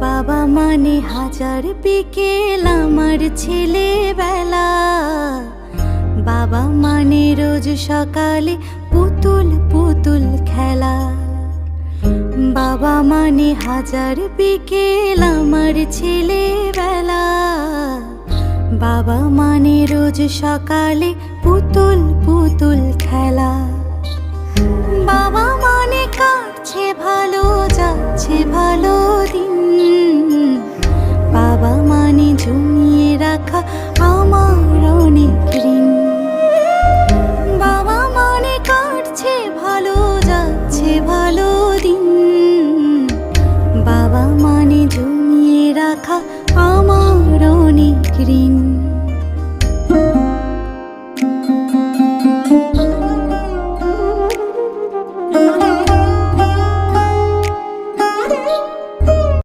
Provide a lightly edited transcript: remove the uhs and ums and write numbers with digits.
বাবা মানে হাজার বিকেল আমার ছেলেবেলা। বাবা মানে রোজ সকালে পুতুল পুতুল খেলা। বাবা মানে হাজার বিকেল আমার ছেলেবেলা। বাবা মানে রোজ সকালে পুতুল পুতুল খেলা। বাবা মানে কাটছে ভালো, যাচ্ছে ভালো দিন। বাবা মানে জমিয়ে রাখা আমার অনেক ঋণ। বাবা মানে কাটছে ভালো, যাচ্ছে ভালো দিন। বাবা মানে জমিয়ে রাখা আমার অনেক ঋণ।